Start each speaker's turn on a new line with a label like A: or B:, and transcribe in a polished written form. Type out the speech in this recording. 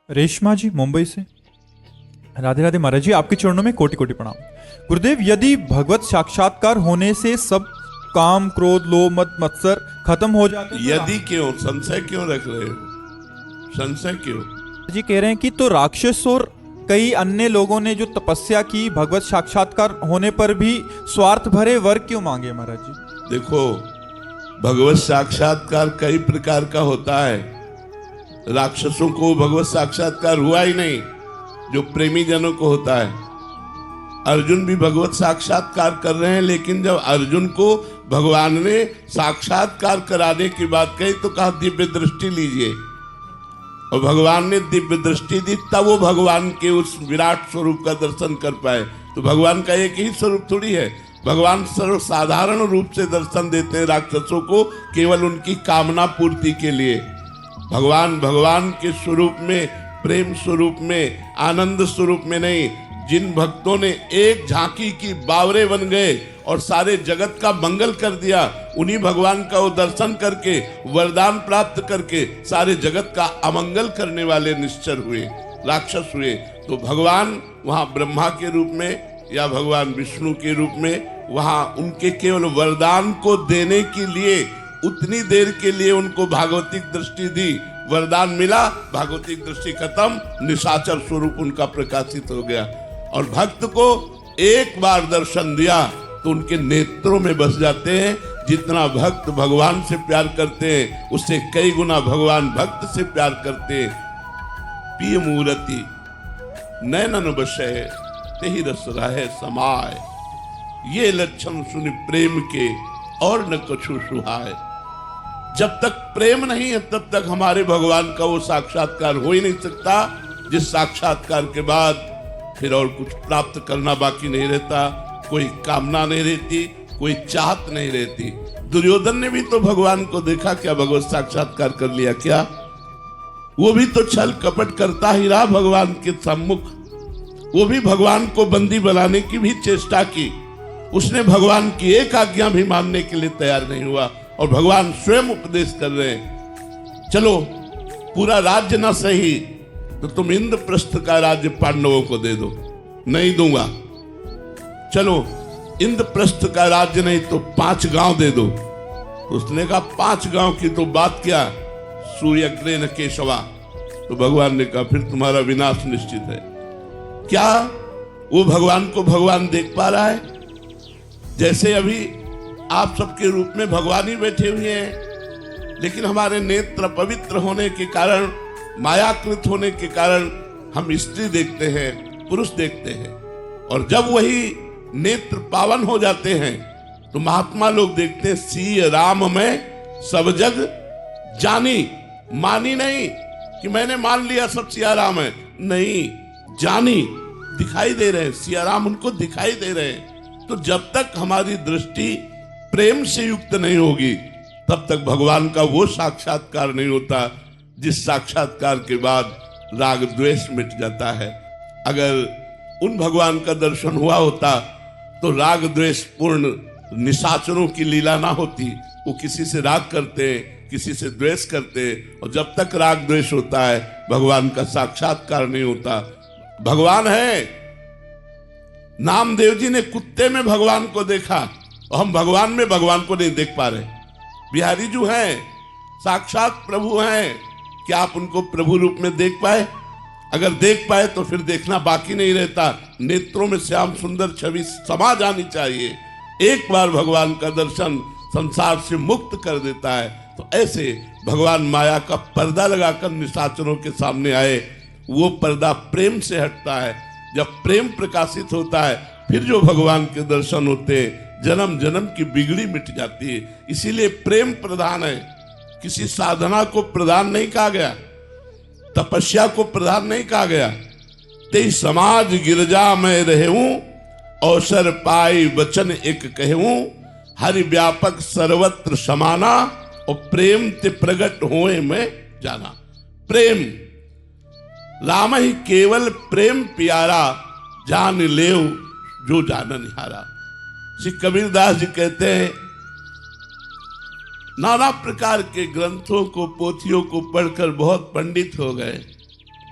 A: रेशमा जी मुंबई से। राधे राधे महाराज जी, आपके चरणों में कोटि कोटि प्रणाम। गुरुदेव, यदि भगवत साक्षात्कार होने से सब काम क्रोध लोभ मत मत्सर खत्म हो जाते तो
B: यदि क्यों संशय क्यों रख रहे हो? संशय क्यों?
A: जी कह रहे हैं कि तो राक्षस और कई अन्य लोगों ने जो तपस्या की भगवत साक्षात्कार होने पर भी स्वार्थ भरे वर क्यों मांगे महाराज जी?
B: देखो, भगवत साक्षात्कार कई प्रकार का होता है। राक्षसों को भगवत साक्षात्कार हुआ ही नहीं जो प्रेमी जनों को होता है। अर्जुन भी भगवत साक्षात्कार कर रहे हैं, लेकिन जब अर्जुन को भगवान ने साक्षात्कार कराने की बात कही तो कहा दिव्य दृष्टि लीजिए, और भगवान ने दिव्य दृष्टि दी, तब वो भगवान के उस विराट स्वरूप का दर्शन कर पाए। तो भगवान का एक ही स्वरूप थोड़ी है, भगवान सर्वसाधारण रूप से दर्शन देते हैं राक्षसों को, केवल उनकी कामना पूर्ति के लिए। भगवान के स्वरूप में, प्रेम स्वरूप में, आनंद स्वरूप में नहीं। जिन भक्तों ने एक झांकी की बावरे बन गए और सारे जगत का मंगल कर दिया, उन्हीं भगवान का वो दर्शन करके वरदान प्राप्त करके सारे जगत का अमंगल करने वाले निश्चर हुए, राक्षस हुए। तो भगवान वहां ब्रह्मा के रूप में या भगवान विष्णु के रूप में वहां उनके केवल वरदान को देने के लिए उतनी देर के लिए उनको भागवतिक दृष्टि दी, वरदान मिला, भागवतिक दृष्टि खत्म, निशाचर स्वरूप उनका प्रकाशित हो गया। और भक्त को एक बार दर्शन दिया तो उनके नेत्रों में बस जाते हैं। जितना भक्त भगवान से प्यार करते हैं उससे कई गुना भगवान भक्त से प्यार करते हैं। पिय मूर्ति नैनन बसै तेहि रस रहे समाय, ये लक्षण सुनि प्रेम के और न कछु सुहाय। जब तक प्रेम नहीं है तब तक हमारे भगवान का वो साक्षात्कार हो ही नहीं सकता, जिस साक्षात्कार के बाद फिर और कुछ प्राप्त करना बाकी नहीं रहता, कोई कामना नहीं रहती, कोई चाहत नहीं रहती। दुर्योधन ने भी तो भगवान को देखा क्या? भगवत साक्षात्कार कर लिया क्या? वो भी तो छल कपट करता ही रहा भगवान के सम्मुख। वो भी भगवान को बंदी बनाने की भी चेष्टा की, उसने भगवान की एक आज्ञा भी मानने के लिए तैयार नहीं हुआ। और भगवान स्वयं उपदेश कर रहे हैं, चलो पूरा राज्य ना सही तो तुम इंद्रप्रस्थ का राज्य पांडवों को दे दो। नहीं दूंगा। चलो इंद्रप्रस्थ का राज्य नहीं तो 5 गांव दे दो। तो उसने कहा 5 गांव की तो बात क्या, सूर्यग्रेन केशवा। तो भगवान ने कहा फिर तुम्हारा विनाश निश्चित है। क्या वो भगवान को भगवान देख पा रहा है? जैसे अभी आप सबके रूप में भगवान ही बैठे हुए हैं, लेकिन हमारे नेत्र पवित्र होने के कारण, मायाकृत होने के कारण हम स्त्री देखते हैं, पुरुष देखते हैं। और जब वही नेत्र पावन हो जाते हैं तो महात्मा लोग देखते हैं सिय राम में सब जग जानी। मानी नहीं कि मैंने मान लिया सब सिया राम है, नहीं, जानी, दिखाई दे रहे हैं, सिया राम उनको दिखाई दे रहे हैं। तो जब तक हमारी दृष्टि प्रेम से युक्त नहीं होगी तब तक भगवान का वो साक्षात्कार नहीं होता जिस साक्षात्कार के बाद राग द्वेष मिट जाता है। अगर उन भगवान का दर्शन हुआ होता तो राग द्वेष पूर्ण निशाचरों की लीला ना होती। वो किसी से राग करते हैं, किसी से द्वेष करते हैं, और जब तक राग द्वेष होता है भगवान का साक्षात्कार नहीं होता। भगवान है, नामदेव जी ने कुत्ते में भगवान को देखा और हम भगवान में भगवान को नहीं देख पा रहे। बिहारी जो हैं साक्षात प्रभु हैं, क्या आप उनको प्रभु रूप में देख पाए? अगर देख पाए तो फिर देखना बाकी नहीं रहता, नेत्रों में श्याम सुंदर छवि समा जानी चाहिए। एक बार भगवान का दर्शन संसार से मुक्त कर देता है। तो ऐसे भगवान माया का पर्दा लगाकर निशाचरों के सामने आए, वो पर्दा प्रेम से हटता है। जब प्रेम प्रकाशित होता है फिर जो भगवान के दर्शन होते हैं, जन्म जन्म की बिगड़ी मिट जाती है। इसीलिए प्रेम प्रधान है, किसी साधना को प्रधान नहीं कहा गया, तपस्या को प्रधान नहीं कहा गया। ते समाज गिरजा में रहूं, अवसर पाई वचन एक कहूं, हरि व्यापक सर्वत्र समाना, और प्रेम ते प्रगट होए में जाना। प्रेम राम ही केवल प्रेम प्यारा, जान लेव जो जानन हारा। श्री कबीरदास जी कहते हैं नाना प्रकार के ग्रंथों को, पोथियों को पढ़कर बहुत पंडित हो गए,